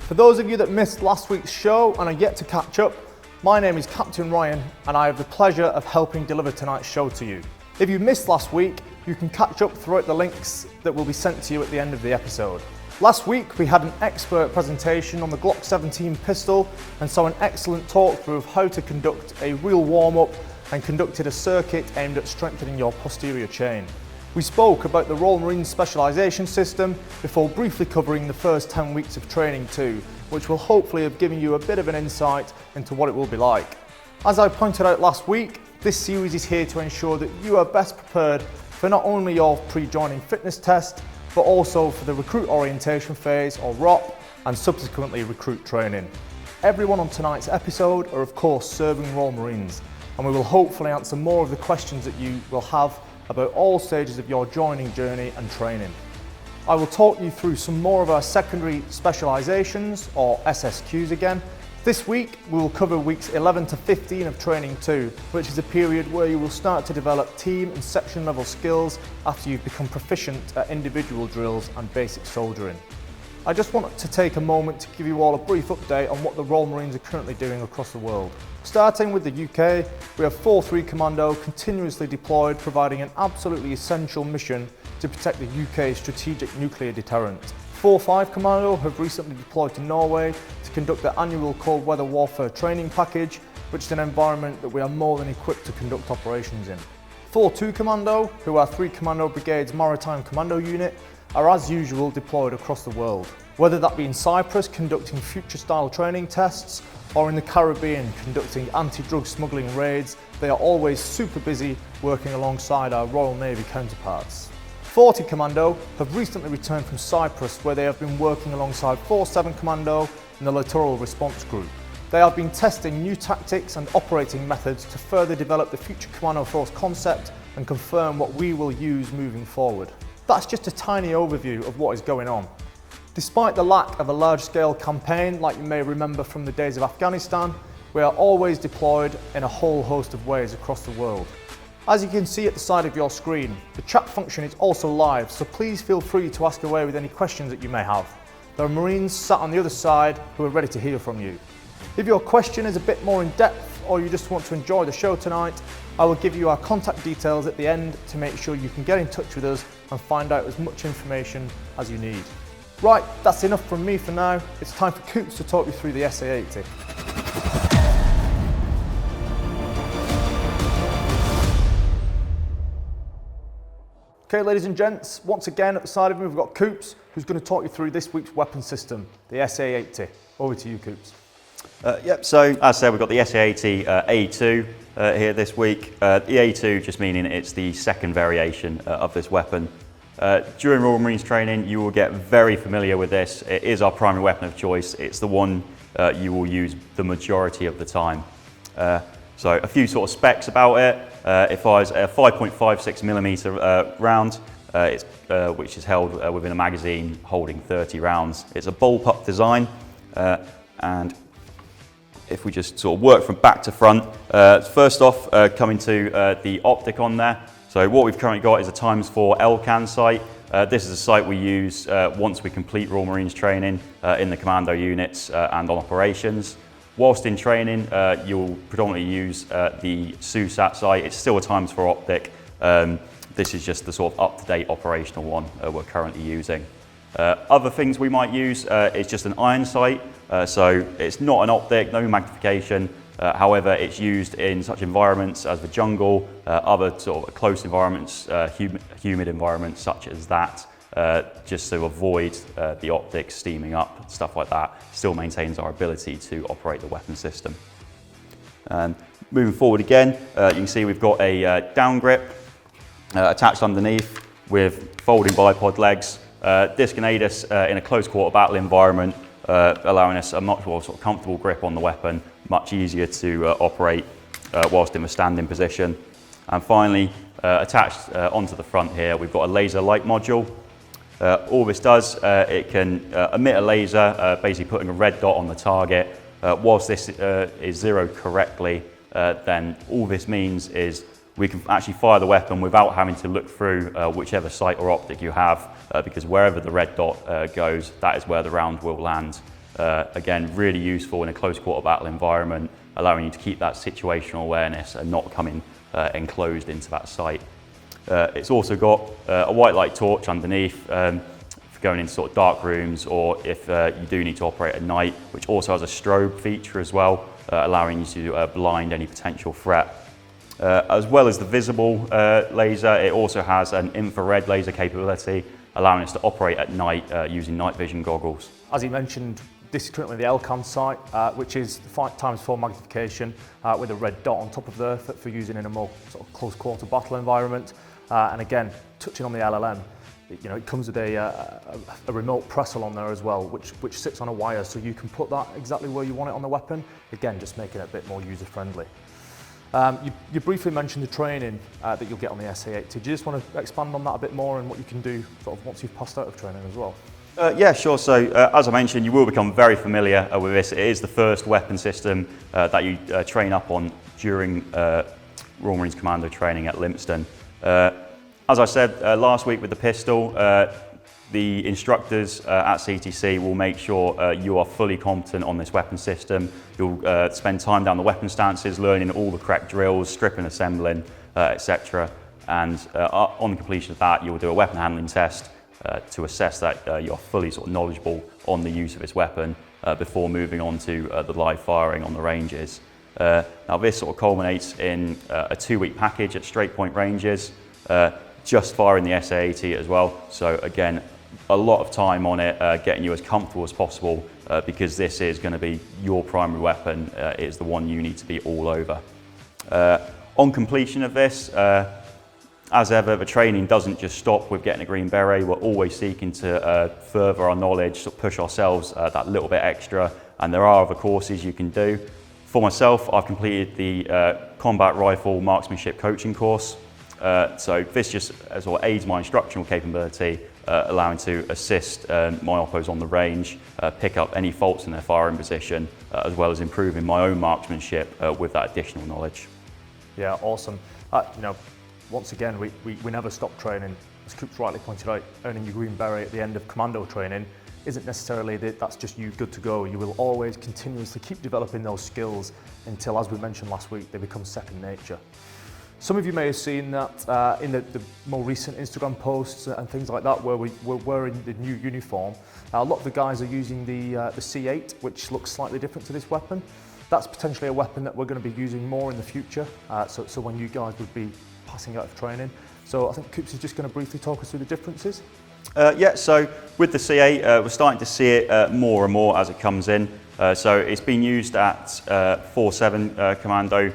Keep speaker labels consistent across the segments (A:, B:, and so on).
A: For those of you that missed last week's show and are yet to catch up, my name is Captain Ryan and I have the pleasure of helping deliver tonight's show to you. If you missed last week, you can catch up throughout the links that will be sent to you at the end of the episode. Last week we had an expert presentation on the Glock 17 pistol and saw an excellent talk through of how to conduct a real warm-up and conducted a circuit aimed at strengthening your posterior chain. We spoke about the Royal Marines Specialisation system before briefly covering the first 10 weeks of training too, which will hopefully have given you a bit of an insight into what it will be like. As I pointed out last week, this series is here to ensure that you are best prepared for not only your pre-joining fitness test, but also for the recruit orientation phase or ROP and subsequently recruit training. Everyone on tonight's episode are of course serving Royal Marines, and we will hopefully answer more of the questions that you will have about all stages of your joining journey and training. I will talk you through some more of our secondary specialisations or SSQs again. This week we will cover weeks 11 to 15 of training 2, which is a period where you will start to develop team and section level skills after you've become proficient at individual drills and basic soldiering. I just wanted to take a moment to give you all a brief update on what the Royal Marines are currently doing across the world. Starting with the UK, we have 4-3 Commando continuously deployed, providing an absolutely essential mission to protect the UK's strategic nuclear deterrent. 4-5 Commando have recently deployed to Norway to conduct their annual cold weather warfare training package, which is an environment that we are more than equipped to conduct operations in. 4-2 Commando, who are 3 Commando Brigade's Maritime Commando unit, are as usual deployed across the world. Whether that be in Cyprus conducting future style training tests or in the Caribbean conducting anti-drug smuggling raids, they are always super busy working alongside our Royal Navy counterparts. 40 Commando have recently returned from Cyprus where they have been working alongside 4-7 Commando and the Littoral Response Group. They have been testing new tactics and operating methods to further develop the future Commando Force concept and confirm what we will use moving forward. That's just a tiny overview of what is going on. Despite the lack of a large-scale campaign like you may remember from the days of Afghanistan, we are always deployed in a whole host of ways across the world. As you can see at the side of your screen, the chat function is also live, so please feel free to ask away with any questions that you may have. There are Marines sat on the other side who are ready to hear from you. If your question is a bit more in depth or you just want to enjoy the show tonight, I will give you our contact details at the end to make sure you can get in touch with us and find out as much information as you need. Right, that's enough from me for now. It's time for Coops to talk you through the SA80. Okay, ladies and gents, once again at the side of me we've got Coops, who's going to talk you through this week's weapon system, the SA80. Over to you, Coops.
B: So as I said, we've got the SA80 A2 here this week. The A2 just meaning it's the second variation of this weapon. During Royal Marines training, you will get very familiar with this. It is our primary weapon of choice. It's the one you will use the majority of the time. So a few sort of specs about it. It fires a 5.56mm round, which is held within a magazine holding 30 rounds. It's a bullpup design, and if we just sort of work from back to front, first off, coming to the optic on there. So what we've currently got is a ×4 LCAN sight. This is a sight we use once we complete Royal Marines training in the Commando units and on operations. Whilst in training, you'll predominantly use the SUSAT sight. It's still a ×4 optic. This is just the sort of up-to-date operational one we're currently using. Other things we might use is just an iron sight. So it's not an optic, no magnification. However, it's used in such environments as the jungle, other sort of close environments, humid environments such as that, just to avoid the optics steaming up, stuff like that. Still maintains our ability to operate the weapon system. Moving forward again, you can see we've got a down grip attached underneath with folding bipod legs. This can aid us in a close quarter battle environment, allowing us a much more sort of comfortable grip on the weapon, much easier to operate whilst in a standing position. And finally, attached onto the front here, we've got a laser light module. All this does, it can emit a laser, basically putting a red dot on the target. Whilst this is zeroed correctly, then all this means is we can actually fire the weapon without having to look through whichever sight or optic you have, because wherever the red dot goes, that is where the round will land. Again, really useful in a close quarter battle environment, allowing you to keep that situational awareness and not coming enclosed into that site. It's also got a white light torch underneath for going into sort of dark rooms, or if you do need to operate at night, which also has a strobe feature as well, allowing you to blind any potential threat. As well as the visible laser, it also has an infrared laser capability, allowing us to operate at night using night vision goggles.
A: As you mentioned, this is currently the LCAN site, which is 5x4 magnification with a red dot on top of there for using in a more sort of close quarter battle environment. And again, touching on the LLM, it comes with a remote pressel on there as well, which sits on a wire, so you can put that exactly where you want it on the weapon. Again, just making it a bit more user friendly. You briefly mentioned the training that you'll get on the SA80. Do you just want to expand on that a bit more and what you can do sort of once you've passed out of training as well?
B: Yeah, sure. So as I mentioned, you will become very familiar with this. It is the first weapon system that you train up on during Royal Marines Commando training at Lympstone. As I said last week with the pistol, the instructors at CTC will make sure you are fully competent on this weapon system. You'll spend time down the weapon stances, learning all the correct drills, stripping, assembling, etc. And on completion of that, you'll do a weapon handling test to assess that you're fully sort of knowledgeable on the use of this weapon before moving on to the live firing on the ranges. Now this sort of culminates in a 2-week package at straight point ranges, just firing the SA80 as well. So again, a lot of time on it, getting you as comfortable as possible because this is going to be your primary weapon. It is the one you need to be all over. On completion of this, as ever, the training doesn't just stop with getting a green beret. We're always seeking to further our knowledge, sort of push ourselves that little bit extra, and there are other courses you can do. For myself, I've completed the combat rifle marksmanship coaching course. So this just sort of aids my instructional capability, allowing to assist my oppos on the range, pick up any faults in their firing position, as well as improving my own marksmanship with that additional knowledge.
A: Yeah, awesome. Once again, we never stop training. As Coops rightly pointed out, earning your green beret at the end of Commando training isn't necessarily that's just you good to go. You will always continuously keep developing those skills until, as we mentioned last week, they become second nature. Some of you may have seen that in the more recent Instagram posts and things like that, where we're wearing the new uniform. A lot of the guys are using the C8, which looks slightly different to this weapon. That's potentially a weapon that we're going to be using more in the future. So when you guys would be passing out of training. So I think Coops is just going to briefly talk us through the differences.
B: Yeah, so with the C8, we're starting to see it more and more as it comes in. So it's been used at 4-7 Commando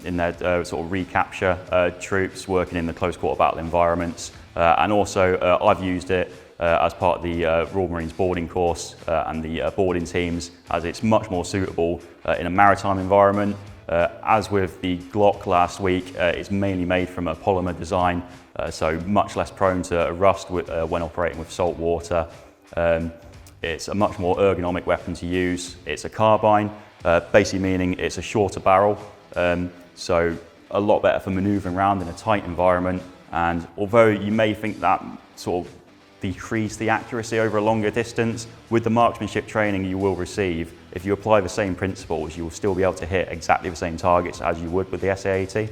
B: in their sort of recapture troops working in the close quarter battle environments. And also I've used it as part of the Royal Marines boarding course and the boarding teams, as it's much more suitable in a maritime environment. As with the Glock last week, it's mainly made from a polymer design, so much less prone to rust when operating with salt water. It's a much more ergonomic weapon to use. It's a carbine, basically meaning it's a shorter barrel, so a lot better for manoeuvring around in a tight environment. And although you may think that sort of decrease the accuracy over a longer distance, with the marksmanship training you will receive, if you apply the same principles, you will still be able to hit exactly the same targets as you would with the SA80.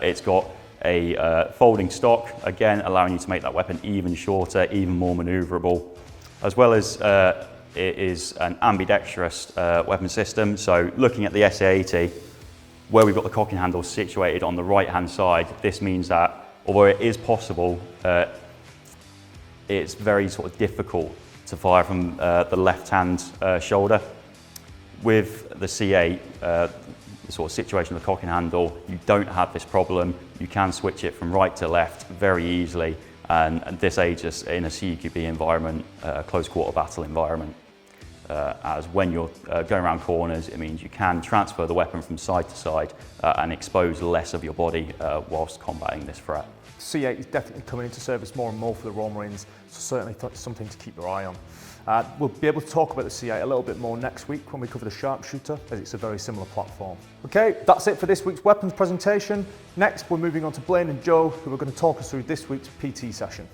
B: It's got a folding stock, again allowing you to make that weapon even shorter, even more manoeuvrable, as well as it is an ambidextrous weapon system. So looking at the SA80, where we've got the cocking handle situated on the right hand side, this means that although it is possible, it's very sort of difficult to fire from the left-hand shoulder. With the C8, the sort of situation of the cocking handle, you don't have this problem. You can switch it from right to left very easily, and this aids us in a CQB environment, a close quarter battle environment. As when you're going around corners, it means you can transfer the weapon from side to side and expose less of your body whilst combating this threat.
A: C8 is definitely coming into service more and more for the Royal Marines, so certainly something to keep your eye on. We'll be able to talk about the C8 a little bit more next week when we cover the sharpshooter, as it's a very similar platform. Okay, that's it for this week's weapons presentation. Next, we're moving on to Blaine and Joe, who are going to talk us through this week's PT session.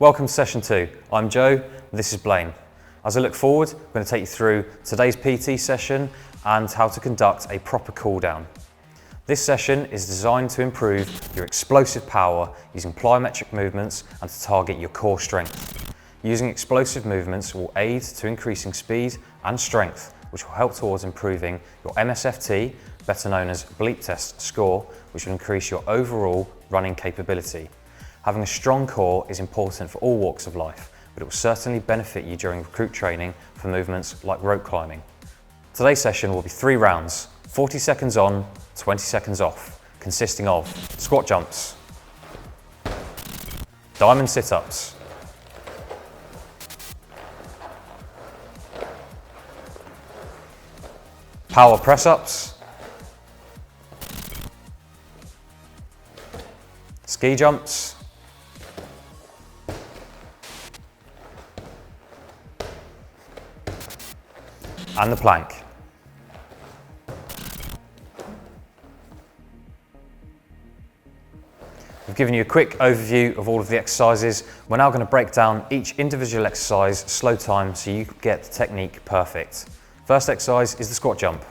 C: Welcome to session 2. I'm Joe, and this is Blaine. As I look forward, I'm going to take you through today's PT session and how to conduct a proper cool down. This session is designed to improve your explosive power using plyometric movements and to target your core strength. Using explosive movements will aid to increasing speed and strength, which will help towards improving your MSFT, better known as bleep test score, which will increase your overall running capability. Having a strong core is important for all walks of life, but it will certainly benefit you during recruit training for movements like rope climbing. Today's session will be 3 rounds, 40 seconds on, 20 seconds off, consisting of squat jumps, diamond sit-ups, power press-ups, ski jumps, and the plank. We've given you a quick overview of all of the exercises. We're now going to break down each individual exercise, slow time, so you can get the technique perfect. First exercise is the squat jump.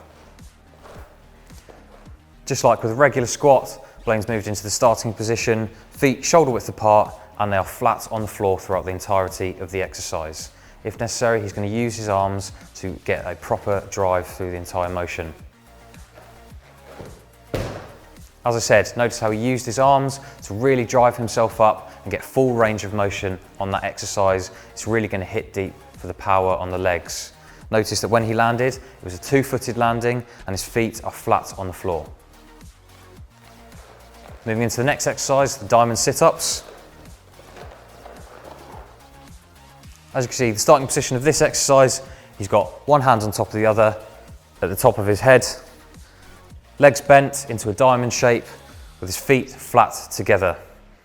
C: Just like with a regular squat, Blaine's moved into the starting position, feet shoulder width apart, and they are flat on the floor throughout the entirety of the exercise. If necessary, he's going to use his arms to get a proper drive through the entire motion. As I said, notice how he used his arms to really drive himself up and get full range of motion on that exercise. It's really going to hit deep for the power on the legs. Notice that when he landed, it was a 2-footed landing and his feet are flat on the floor. Moving into the next exercise, the diamond sit-ups. As you can see, the starting position of this exercise, he's got one hand on top of the other at the top of his head, legs bent into a diamond shape with his feet flat together.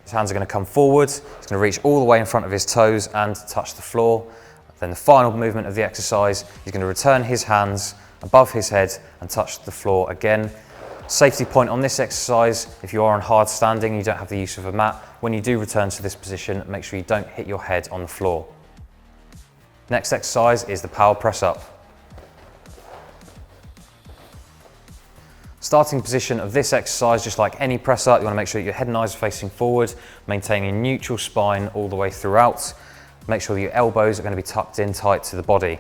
C: His hands are going to come forward, he's going to reach all the way in front of his toes and touch the floor. Then the final movement of the exercise, he's going to return his hands above his head and touch the floor again. Safety point on this exercise, if you are on hard standing and you don't have the use of a mat, when you do return to this position, make sure you don't hit your head on the floor. Next exercise is the power press up. Starting position of this exercise, just like any press up, you want to make sure that your head and eyes are facing forward, maintaining a neutral spine all the way throughout. Make sure that your elbows are going to be tucked in tight to the body.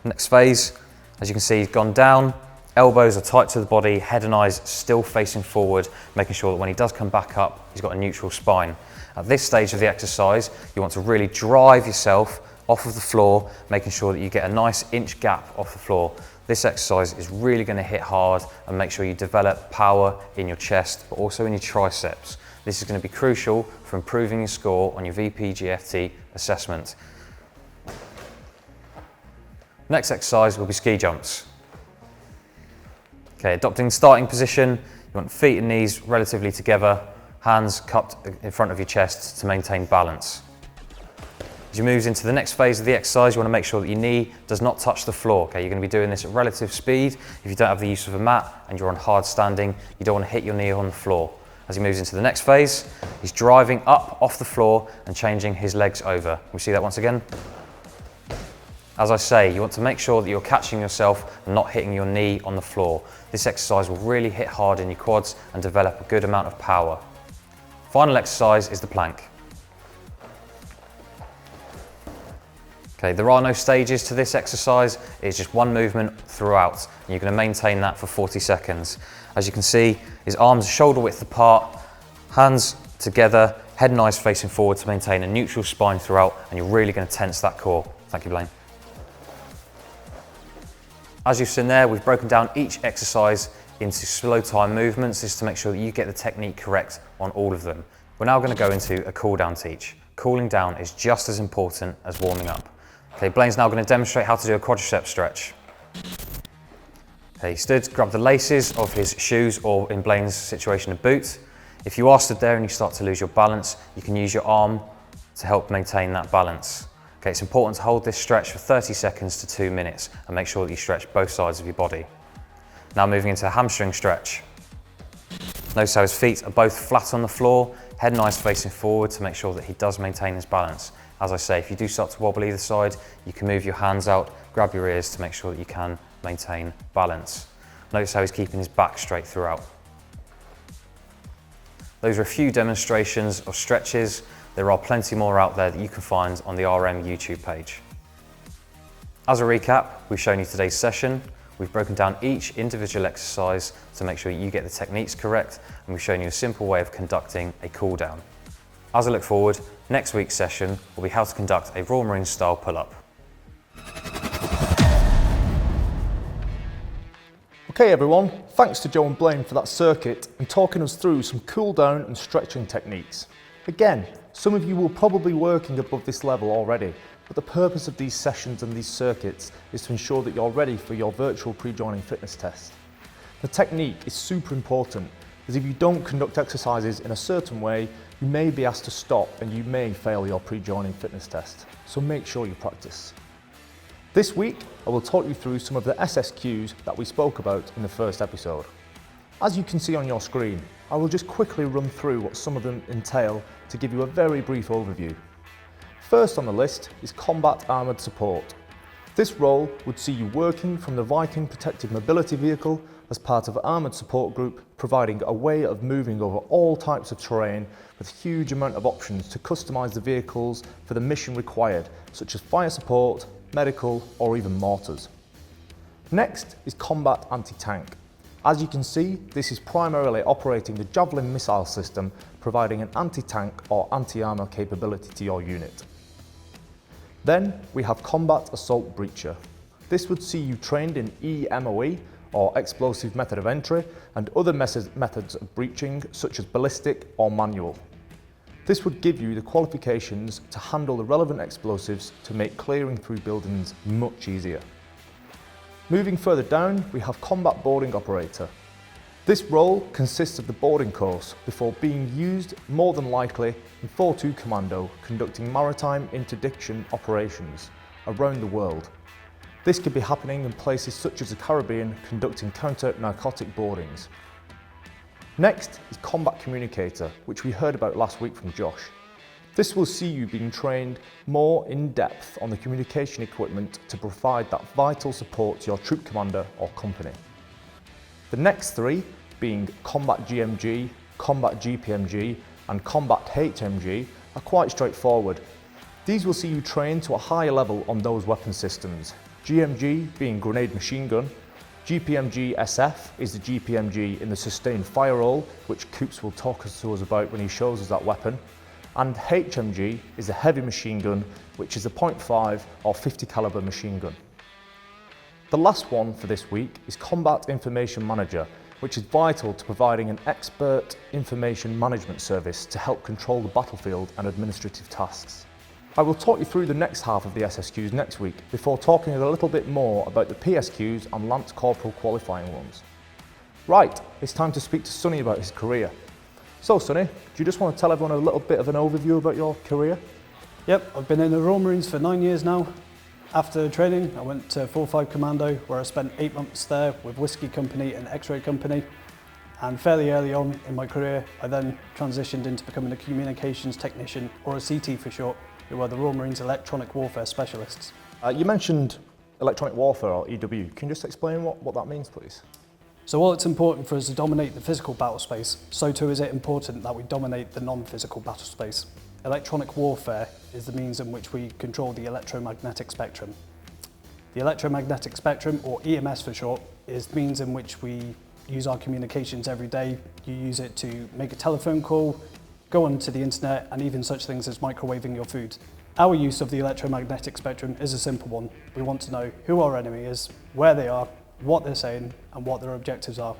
C: Next phase, as you can see, he's gone down, elbows are tight to the body, head and eyes still facing forward, making sure that when he does come back up, he's got a neutral spine. At this stage of the exercise, you want to really drive yourself off of the floor, making sure that you get a nice inch gap off the floor. This exercise is really going to hit hard and make sure you develop power in your chest, but also in your triceps. This is going to be crucial for improving your score on your VPGFT assessment. Next exercise will be ski jumps. Okay, adopting starting position, you want feet and knees relatively together, hands cupped in front of your chest to maintain balance. As you move into the next phase of the exercise, you want to make sure that your knee does not touch the floor. Okay, you're going to be doing this at relative speed. If you don't have the use of a mat and you're on hard standing, you don't want to hit your knee on the floor. As he moves into the next phase, he's driving up off the floor and changing his legs over. Can we see that once again? As I say, you want to make sure that you're catching yourself and not hitting your knee on the floor. This exercise will really hit hard in your quads and develop a good amount of power. Final exercise is the plank. Okay, there are no stages to this exercise, it's just one movement throughout, and you're going to maintain that for 40 seconds. As you can see, his arms are shoulder width apart, hands together, head and eyes facing forward to maintain a neutral spine throughout, and you're really going to tense that core. Thank you, Blaine. As you've seen there, we've broken down each exercise into slow time movements, just to make sure that you get the technique correct on all of them. We're now going to go into a cool down teach. Cooling down is just as important as warming up. Okay, Blaine's now going to demonstrate how to do a quadricep stretch. Okay, stood, grab the laces of his shoes, or in Blaine's situation, a boot. If you are stood there and you start to lose your balance, you can use your arm to help maintain that balance. Okay, it's important to hold this stretch for 30 seconds to 2 minutes and make sure that you stretch both sides of your body. Now moving into a hamstring stretch. Notice how his feet are both flat on the floor. head and eyes facing forward to make sure that he does maintain his balance. As I say, if you do start to wobble either side, you can move your hands out, grab your ears to make sure that you can maintain balance. Notice how he's keeping his back straight throughout. Those are a few demonstrations of stretches. There are plenty more out there that you can find on the RM YouTube page. As a recap, we've shown you today's session. We've broken down each individual exercise to make sure you get the techniques correct, and we've shown you a simple way of conducting a cool down. As I look forward, next week's session will be how to conduct a Royal Marines style pull-up.
A: Okay everyone, thanks to Joe and Blaine for that circuit and talking us through some cool down and stretching techniques. Again, some of you will probably be working above this level already, but the purpose of these sessions and these circuits is to ensure that you're ready for your virtual pre-joining fitness test. The technique is super important, as if you don't conduct exercises in a certain way, you may be asked to stop and you may fail your pre-joining fitness test, so make sure you practice. This week, I will talk you through some of the SSQs that we spoke about in the first episode. As you can see on your screen, I will just quickly run through what some of them entail to give you a very brief overview. First on the list is Combat Armoured Support. This role would see you working from the Viking Protected Mobility Vehicle as part of an Armoured Support Group, providing a way of moving over all types of terrain with a huge amount of options to customise the vehicles for the mission required, such as fire support, medical or even mortars. Next is Combat Anti-Tank. As you can see, this is primarily operating the Javelin missile system, providing an anti-tank or anti-armour capability to your unit. Then we have Combat Assault Breacher. This would see you trained in EMOE, or Explosive Method of Entry, and other methods of breaching, such as ballistic or manual. This would give you the qualifications to handle the relevant explosives to make clearing through buildings much easier. Moving further down, we have Combat Boarding Operator. This role consists of the boarding course before being used, more than likely, in 4-2 Commando, conducting maritime interdiction operations around the world. This could be happening in places such as the Caribbean, conducting counter-narcotic boardings. Next is Combat Communicator, which we heard about last week from Josh. This will see you being trained more in depth on the communication equipment to provide that vital support to your troop commander or company. The next three, being Combat GMG, Combat GPMG and Combat HMG, are quite straightforward. These will see you trained to a higher level on those weapon systems. GMG being Grenade Machine Gun, GPMG SF is the GPMG in the Sustained Fire role, which Coops will talk to us about when he shows us that weapon, and HMG is a Heavy Machine Gun, which is a .5 or 50 caliber machine gun. The last one for this week is Combat Information Manager, which is vital to providing an expert information management service to help control the battlefield and administrative tasks. I will talk you through the next half of the SSQs next week before talking a little bit more about the PSQs and Lance Corporal qualifying ones. Right, it's time to speak to Sonny about his career. So Sonny, do you just want to tell everyone a little bit of an overview about your career?
D: Yep, I've been in the Royal Marines for 9 years now. After training, I went to 4-5 Commando, where I spent 8 months there with Whiskey Company and X-Ray Company. And fairly early on in my career, I then transitioned into becoming a communications technician, or a CT for short, who are the Royal Marines Electronic Warfare Specialists.
A: You mentioned electronic warfare, or EW. Can you just explain what that means, please?
D: So while it's important for us to dominate the physical battle space, so too is it important that we dominate the non-physical battle space. Electronic warfare is the means in which we control the electromagnetic spectrum. The electromagnetic spectrum, or EMS for short, is the means in which we use our communications every day. You use it to make a telephone call, go onto the internet, and even such things as microwaving your food. Our use of the electromagnetic spectrum is a simple one. We want to know who our enemy is, where they are, what they're saying, and what their objectives are.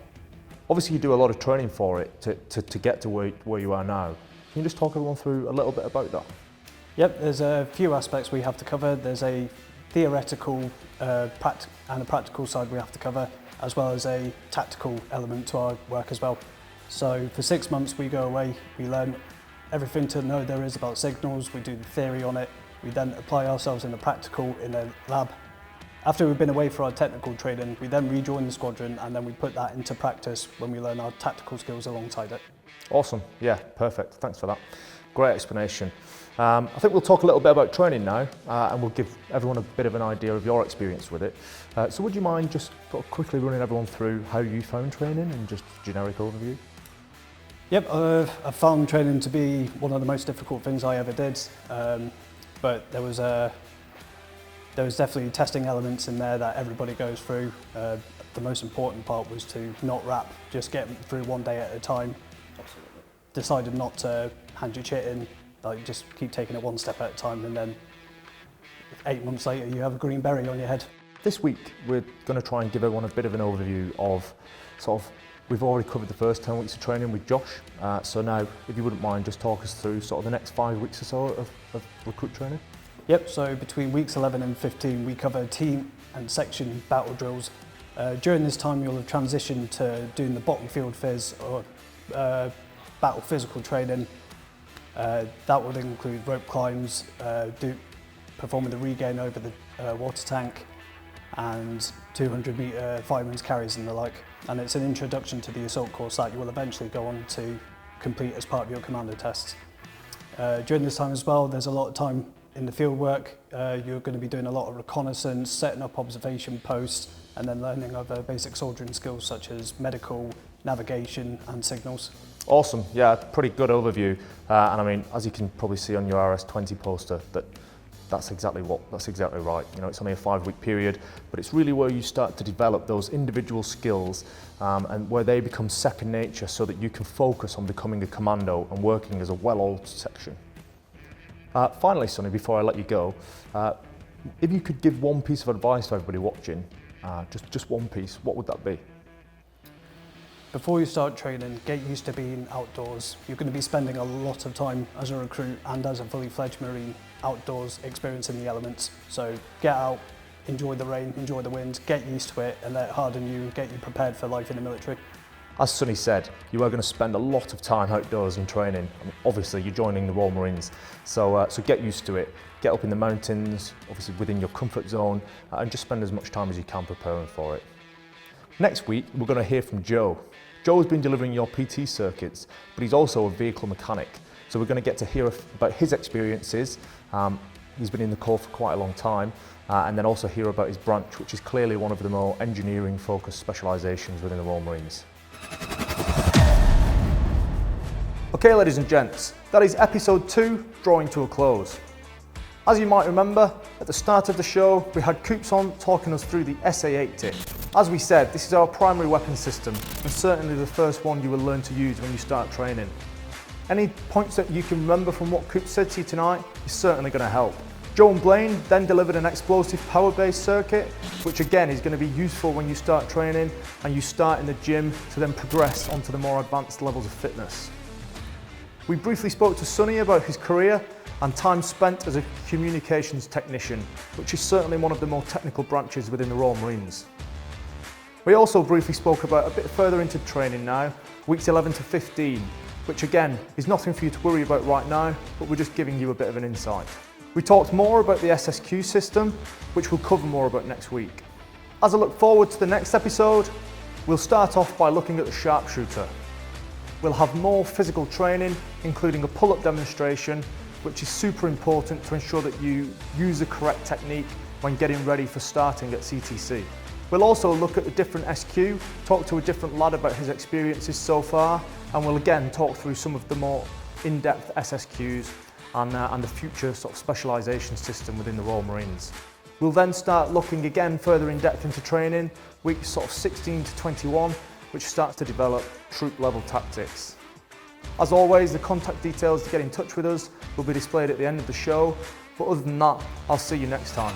A: Obviously you do a lot of training for it to get to where you are now. Can you just talk everyone through a little bit about that?
D: Yep, there's a few aspects we have to cover. There's a theoretical and a practical side we have to cover, as well as a tactical element to our work as well. So for 6 months we go away, we learn everything to know there is about signals, we do the theory on it, we then apply ourselves in the practical in a lab. After we've been away for our technical training, we then rejoin the squadron and then we put that into practice when we learn our tactical skills alongside it.
A: Awesome, yeah, perfect, thanks for that. Great explanation. I think we'll talk a little bit about training now, and we'll give everyone a bit of an idea of your experience with it. So would you mind just sort of quickly running everyone through how you found training and just a generic overview?
D: Yep, I found training to be one of the most difficult things I ever did, but there was definitely testing elements in there that everybody goes through. The most important part was to not wrap, just get through one day at a time. Decided not to hand your shit in, like just keep taking it one step at a time, and then 8 months later you have a green berry on your head.
A: This week we're going to try and give everyone a bit of an overview of we've already covered the first 10 weeks of training with Josh, so now if you wouldn't mind just talk us through sort of the next 5 weeks or so of recruit training.
D: Yep, so between weeks 11 and 15 we cover team and section battle drills. During this time you'll have transitioned to doing the bottom field phys or battle physical training. That would include rope climbs, performing the regain over the water tank, and 200 metre fireman's carries and the like. And it's an introduction to the assault course that you will eventually go on to complete as part of your Commando tests. During this time as well, there's a lot of time in the field work. You're going to be doing a lot of reconnaissance, setting up observation posts, and then learning other basic soldiering skills such as medical, navigation and signals.
A: Awesome, yeah, pretty good overview. And I mean, as you can probably see on your RS20 poster, that's exactly right. You know, it's only a 5-week period, but it's really where you start to develop those individual skills and where they become second nature so that you can focus on becoming a commando and working as a well-oiled section. Finally, Sonny, before I let you go, if you could give one piece of advice to everybody watching, just one piece, what would that be?
D: Before you start training, get used to being outdoors. You're going to be spending a lot of time as a recruit and as a fully fledged Marine outdoors experiencing the elements. So get out, enjoy the rain, enjoy the wind, get used to it and let it harden you and get you prepared for life in the military.
A: As Sonny said, you are going to spend a lot of time outdoors in training. I mean, obviously you're joining the Royal Marines, so get used to it. Get up in the mountains, obviously within your comfort zone, and just spend as much time as you can preparing for it. Next week, we're going to hear from Joe. Joe has been delivering your PT circuits, but he's also a vehicle mechanic. So we're going to get to hear about his experiences. He's been in the Corps for quite a long time, and then also hear about his branch, which is clearly one of the more engineering-focused specialisations within the Royal Marines. Okay, ladies and gents, that is episode 2 drawing to a close. As you might remember, at the start of the show, we had Coops on talking us through the SA-80. As we said, this is our primary weapon system, and certainly the first one you will learn to use when you start training. Any points that you can remember from what Coops said to you tonight is certainly going to help. Joe and Blaine then delivered an explosive power-based circuit, which again is going to be useful when you start training and you start in the gym to then progress onto the more advanced levels of fitness. We briefly spoke to Sonny about his career and time spent as a communications technician, which is certainly one of the more technical branches within the Royal Marines. We also briefly spoke about a bit further into training now, weeks 11 to 15, which again is nothing for you to worry about right now, but we're just giving you a bit of an insight. We talked more about the SSQ system, which we'll cover more about next week. As I look forward to the next episode, we'll start off by looking at the sharpshooter. We'll have more physical training, including a pull-up demonstration, which is super important to ensure that you use the correct technique when getting ready for starting at CTC. We'll also look at the different SQ, talk to a different lad about his experiences so far, and we'll again talk through some of the more in-depth SSQs and the future sort of specialisation system within the Royal Marines. We'll then start looking again further in depth into training, weeks sort of 16 to 21, which starts to develop troop level tactics. As always, the contact details to get in touch with us will be displayed at the end of the show, but other than that, I'll see you next time.